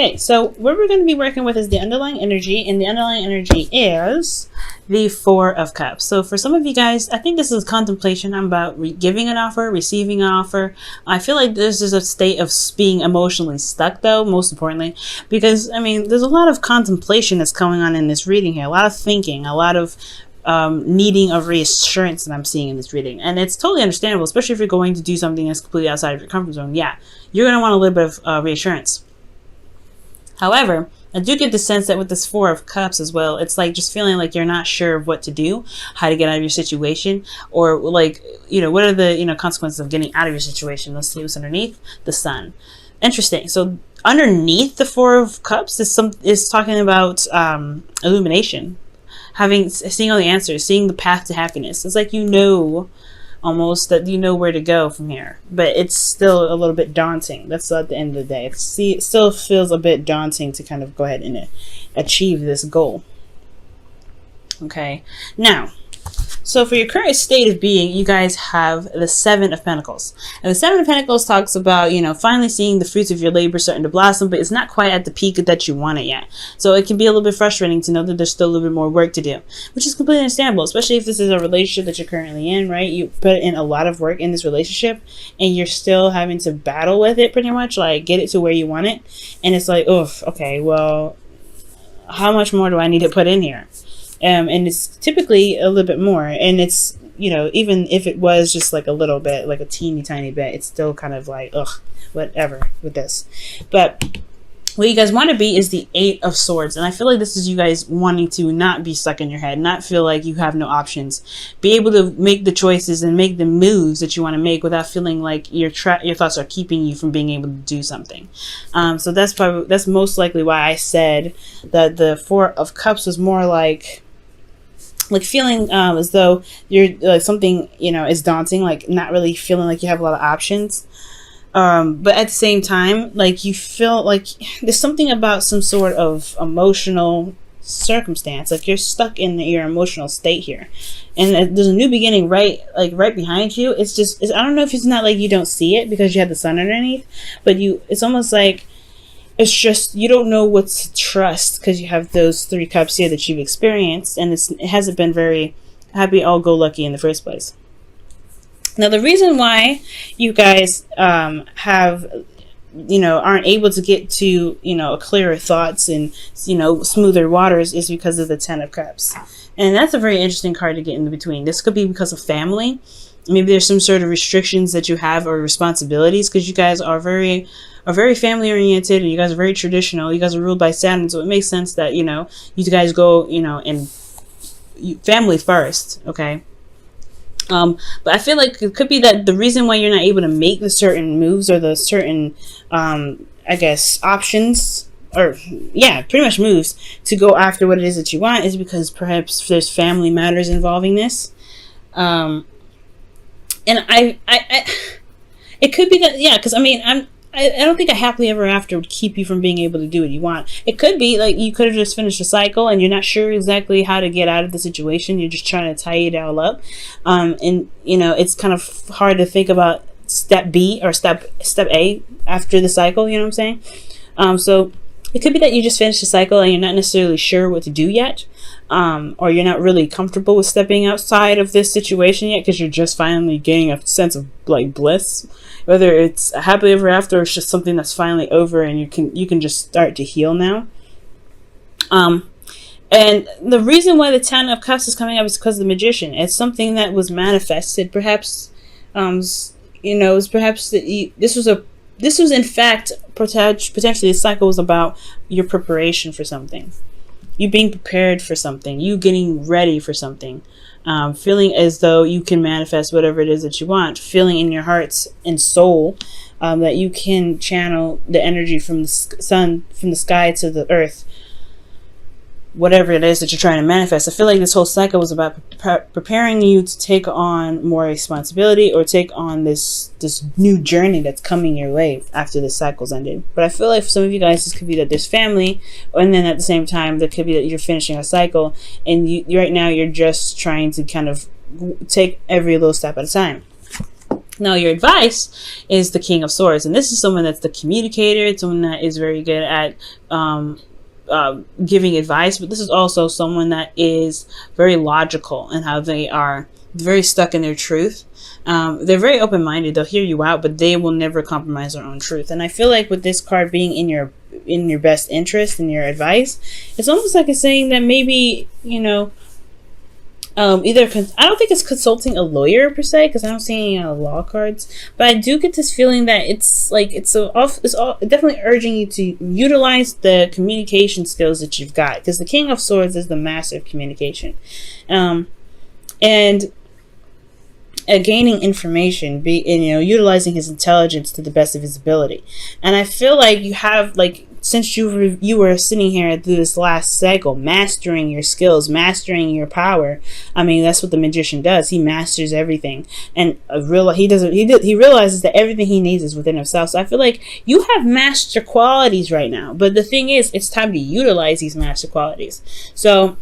Okay, so what we're going to be working with is the underlying energy, and the underlying energy is the Four of Cups. So for some of you guys, I think this is contemplation. I'm about giving an offer, receiving an offer. I feel like this is a state of being emotionally stuck, though, most importantly, because, I mean, there's a lot of contemplation that's going on in this reading here, a lot of thinking, a lot of needing of reassurance that I'm seeing in this reading. And it's totally understandable, especially if you're going to do something that's completely outside of your comfort zone. Yeah, you're going to want a little bit of reassurance. However, I do get the sense that with this Four of Cups as well, it's like just feeling like you're not sure of what to do, how to get out of your situation, or like, you know, what are the, you know, consequences of getting out of your situation. Let's see what's underneath. The Sun. Interesting. So underneath the Four of Cups is talking about illumination, seeing all the answers, seeing the path to happiness. It's like, you know, almost that you know where to go from here, but it's still a little bit daunting. That's at the end of the day. It still feels a bit daunting to kind of go ahead and achieve this goal. Okay, now, so for your current state of being, you guys have the Seven of Pentacles. And the Seven of Pentacles talks about, you know, finally seeing the fruits of your labor starting to blossom, but it's not quite at the peak that you want it yet. So it can be a little bit frustrating to know that there's still a little bit more work to do, which is completely understandable, especially if this is a relationship that you're currently in, right? You put in a lot of work in this relationship and you're still having to battle with it pretty much, like get it to where you want it. And it's like, oh, okay, well, how much more do I need to put in here? And it's typically a little bit more, and it's, you know, even if it was just like a little bit, like a teeny tiny bit, it's still kind of like, ugh, whatever with this. But what you guys want to be is the Eight of Swords, and I feel like this is you guys wanting to not be stuck in your head, not feel like you have no options, be able to make the choices and make the moves that you want to make without feeling like your thoughts are keeping you from being able to do something. So that's most likely why I said that the Four of Cups was more like feeling as though you're like something, you know, is daunting, like not really feeling like you have a lot of options. But at the same time, like you feel like there's something about some sort of emotional circumstance, like you're stuck in your emotional state here, and there's a new beginning right behind you. I don't know if it's not like you don't see it because you have the Sun underneath, but it's almost like it's just you don't know what to trust because you have those Three Cups here that you've experienced, and it hasn't been very happy-go-lucky in the first place. Now, the reason why you guys aren't able to get to, you know, clearer thoughts and, you know, smoother waters is because of the Ten of Cups. And that's a very interesting card to get in between. This could be because of family. Maybe there's some sort of restrictions that you have or responsibilities, because you guys are very family oriented and you guys are very traditional. You guys are ruled by Saturn, so it makes sense that, you know, you guys go, you know, and family first, okay? But I feel like it could be that the reason why you're not able to make the certain moves or the certain, I guess, options, or yeah, pretty much moves to go after what it is that you want is because perhaps there's family matters involving this. And it could be that, yeah, because I mean, I don't think a happily ever after would keep you from being able to do what you want. It could be like you could have just finished a cycle and you're not sure exactly how to get out of the situation. You're just trying to tie it all up. And, you know, it's kind of hard to think about step B or step A after the cycle, you know what I'm saying? So it could be that you just finished a cycle and you're not necessarily sure what to do yet. Or you're not really comfortable with stepping outside of this situation yet because you're just finally getting a sense of like bliss. Whether it's a happily ever after or it's just something that's finally over and you can just start to heal now. And the reason why the Ten of Cups is coming up is because of the Magician. It's something that was manifested. Perhaps, you know, it's perhaps that this was in fact potentially the cycle was about your preparation for something. You being prepared for something, you getting ready for something, feeling as though you can manifest whatever it is that you want, feeling in your heart and soul that you can channel the energy from the sun, from the sky to the earth, whatever it is that you're trying to manifest. I feel like this whole cycle was about preparing you to take on more responsibility or take on this new journey that's coming your way after the cycle's ended. But I feel like for some of you guys, this could be that there's family, and then at the same time, there could be that you're finishing a cycle, and right now you're just trying to kind of take every little step at a time. Now, your advice is the King of Swords, and this is someone that's the communicator. It's someone that is very good at giving advice, but this is also someone that is very logical in how they are very stuck in their truth. They're very open-minded. They'll hear you out, but they will never compromise their own truth. And I feel like with this card being in your best interest and your advice, it's almost like it's saying that maybe, I don't think it's consulting a lawyer per se, because I don't see any law cards, but I do get this feeling that it's definitely urging you to utilize the communication skills that you've got, because the King of Swords is the master of communication, and gaining information, utilizing his intelligence to the best of his ability. And I feel like you have, since you were sitting here through this last cycle, mastering your skills, mastering your power. I mean, that's what the magician does. He masters everything, and he realizes that everything he needs is within himself. So I feel like you have master qualities right now, but the thing is, it's time to utilize these master qualities. So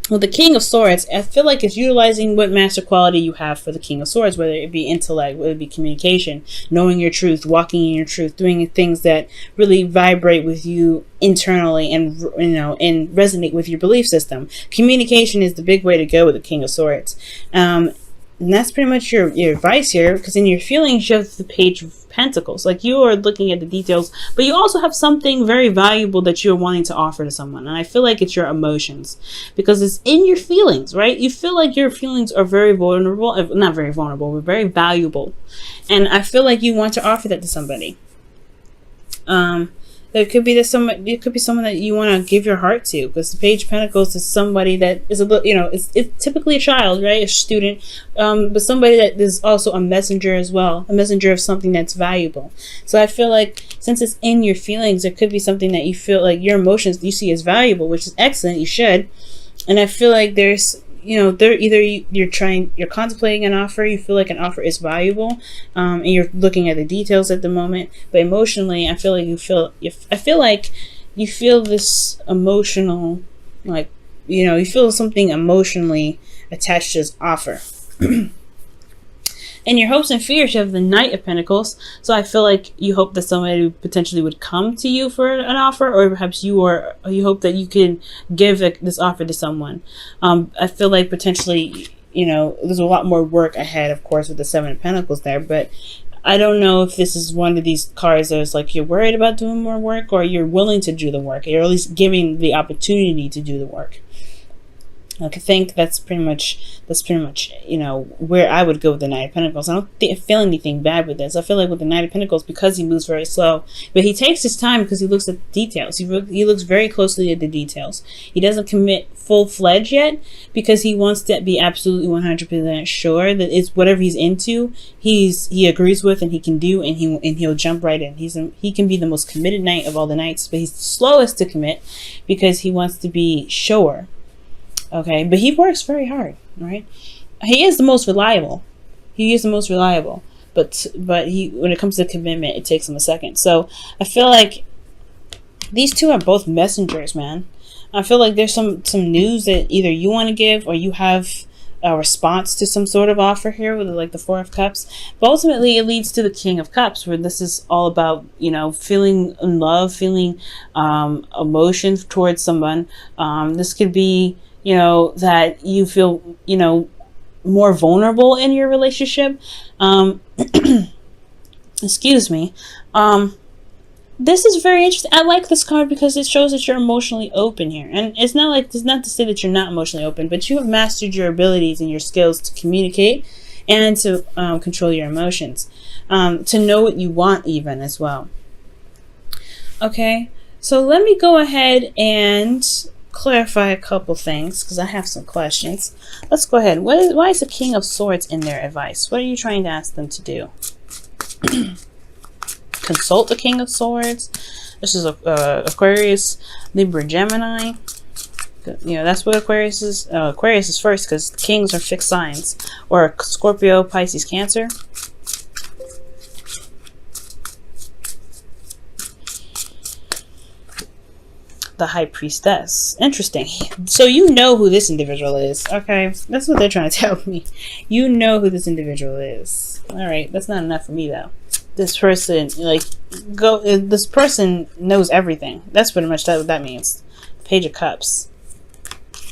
with the King of Swords, I feel like it's utilizing what master quality you have for the King of Swords, whether it be intellect, whether it be communication, knowing your truth, walking in your truth, doing things that really vibrate with you internally and resonate with your belief system. Communication is the big way to go with the King of Swords. And that's pretty much your advice here, because in your feelings, you have the Page of Pentacles. Like, you are looking at the details, but you also have something very valuable that you're wanting to offer to someone. And I feel like it's your emotions, because it's in your feelings, right? You feel like your feelings are very vulnerable, not very vulnerable, but very valuable. And I feel like you want to offer that to somebody. It could be someone that you want to give your heart to, because the Page of Pentacles is somebody that is it's typically a child, right? A student, but somebody that is also a messenger as well, a messenger of something that's valuable. So I feel like since it's in your feelings, there could be something that you feel like your emotions you see as valuable, which is excellent. You should. And I feel like there's you're contemplating an offer, you feel like an offer is valuable, and you're looking at the details at the moment, but emotionally I feel like you feel this emotional, you feel something emotionally attached to this offer. In your hopes and fears, you have the Knight of Pentacles. So I feel like you hope that somebody potentially would come to you for an offer, or perhaps you hope that you can give this offer to someone. I feel like potentially, there's a lot more work ahead, of course, with the Seven of Pentacles there, but I don't know if this is one of these cards that is like you're worried about doing more work, or you're willing to do the work, or at least giving the opportunity to do the work. I think that's pretty much where I would go with the Knight of Pentacles. I don't feel anything bad with this. I feel like with the Knight of Pentacles, because he moves very slow, but he takes his time because he looks at the details. He looks very closely at the details. He doesn't commit full-fledged yet, because he wants to be absolutely 100% sure that it's whatever he's into, he agrees with and he can do, and he'll jump right in. He can be the most committed knight of all the knights, but he's the slowest to commit because he wants to be sure. Okay, but he works very hard, right? He is the most reliable. But when it comes to commitment, it takes him a second. So I feel like these two are both messengers, man. I feel like there's some news that either you want to give, or you have a response to some sort of offer here with the Four of Cups. But ultimately, it leads to the King of Cups, where this is all about feeling in love, feeling emotions towards someone. This could be that you feel, more vulnerable in your relationship. Excuse me. This is very interesting. I like this card because it shows that you're emotionally open here. And it's not to say that you're not emotionally open, but you have mastered your abilities and your skills to communicate and to control your emotions. To know what you want even as well. Okay, so let me go ahead and clarify a couple things, because I have some questions. Let's go ahead. Why is the King of Swords in their advice? What are you trying to ask them to do? Consult the King of Swords. This is Aquarius, Libra, Gemini. That's what Aquarius is. Aquarius is first, because kings are fixed signs. Or Scorpio, Pisces, Cancer. The High Priestess. Interesting. So you know who this individual is. Okay, that's what they're trying to tell me. You know who this individual is. All right, that's not enough for me though. This person, like, this person knows everything. That's pretty much what that means. Page of Cups.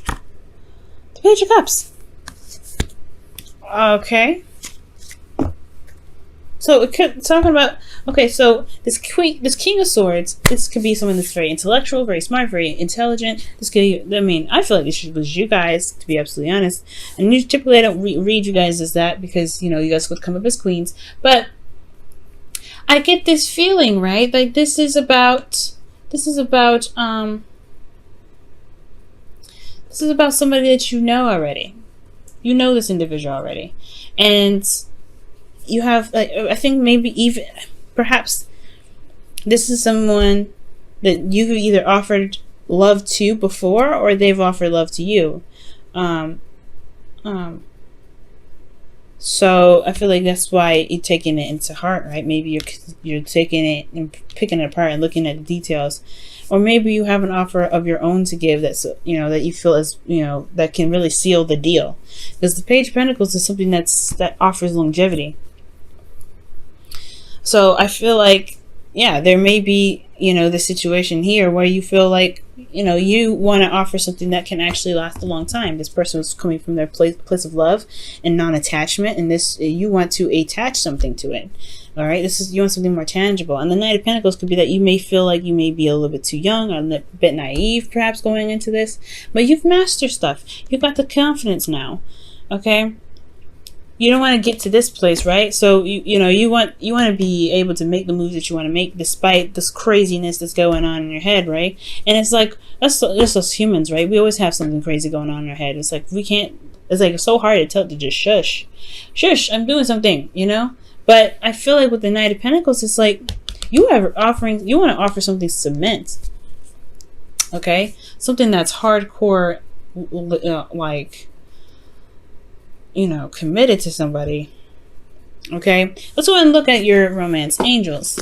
The Page of Cups. Okay. So it could talking about, okay, so this King of Swords, this could be someone that's very intellectual, very smart, very intelligent. This could, I mean, I feel like this was you guys, to be absolutely honest. And typically I don't read you guys as that because, you know, you guys would come up as queens. But I get this feeling, right? Like this is about somebody that you know already. You know this individual already, and you have, like, I think maybe even perhaps this is someone that you've either offered love to before or they've offered love to you. So I feel like that's why you're taking it into heart, right? Maybe you're taking it and picking it apart and looking at the details, or maybe you have an offer of your own to give that's, you know, that you feel is, you know, that can really seal the deal, because the Page of Pentacles is something that offers longevity. So I feel like, yeah, there may be, you know, the situation here where you feel like, you know, you want to offer something that can actually last a long time. This person was coming from their place of love and non-attachment, and this, you want to attach something to it. All right, you want something more tangible. And the Knight of Pentacles could be that you may feel like you may be a little bit too young, or a bit naive, perhaps, going into this, but you've mastered stuff. You've got the confidence now. Okay. You don't want to get to this place, right? So you know, you want to be able to make the moves that you want to make despite this craziness that's going on in your head, right? And it's like that's us humans, right? We always have something crazy going on in our head. It's like we can't. It's like so hard to tell to just shush. I'm doing something, you know. But I feel like with the Knight of Pentacles, it's like you want to offer something cement, okay? Something that's hardcore, like, you know, committed to somebody. Okay, let's go ahead and look at your romance angels.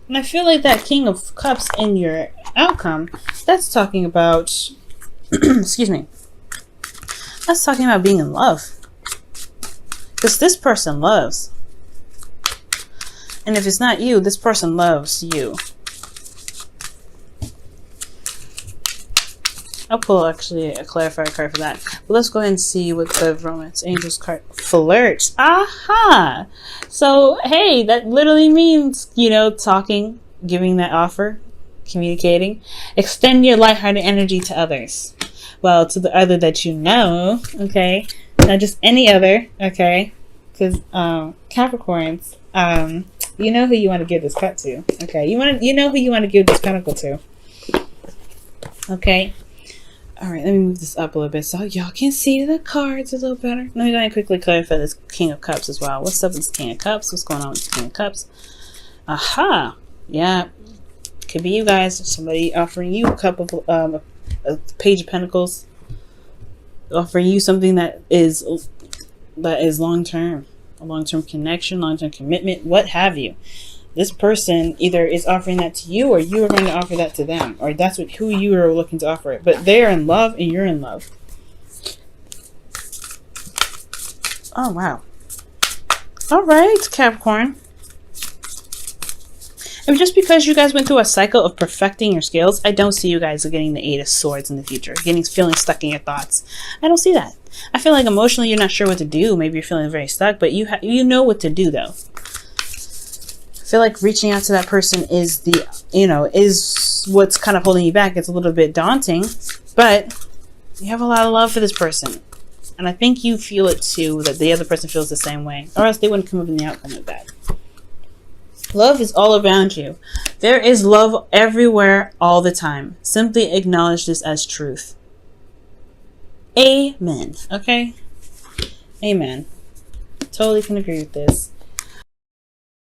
And I feel like that King of Cups in your outcome, that's talking about excuse me, that's talking about being in love, because this person loves, and if it's not you, this person loves you. I'll pull actually a clarifier card for that. But let's go ahead and see what the Romance Angels card flirts. Aha! So, hey, that literally means, you know, talking, giving that offer, communicating. Extend your lighthearted energy to others. Well, to the other that you know, okay? Not just any other, okay? Because Capricorns, you know who you want to give this cut to, okay? You know who you want to give this pentacle to, okay? All right, let me move this up a little bit so y'all can see the cards a little better. Let me go ahead and quickly clarify this King of Cups as well. What's up with this King of Cups? What's going on with this King of Cups? Aha! Yeah, could be you guys. Somebody offering you a cup of a Page of Pentacles, offering you something that is long-term, a long-term connection, long-term commitment, what have you. This person either is offering that to you, or you are going to offer that to them, or that's who you are looking to offer it. But they are in love and you're in love. Oh, wow. All right, Capricorn. And just because you guys went through a cycle of perfecting your skills, I don't see you guys getting the Eight of Swords in the future, feeling stuck in your thoughts. I don't see that. I feel like emotionally you're not sure what to do. Maybe you're feeling very stuck, but you know what to do though. I feel like reaching out to that person is is what's kind of holding you back. It's a little bit daunting, but you have a lot of love for this person. And I think you feel it too, that the other person feels the same way, or else they wouldn't come up in the outcome of that. Love is all around you. There is love everywhere all the time. Simply acknowledge this as truth. Amen. Okay? Amen. Totally can agree with this.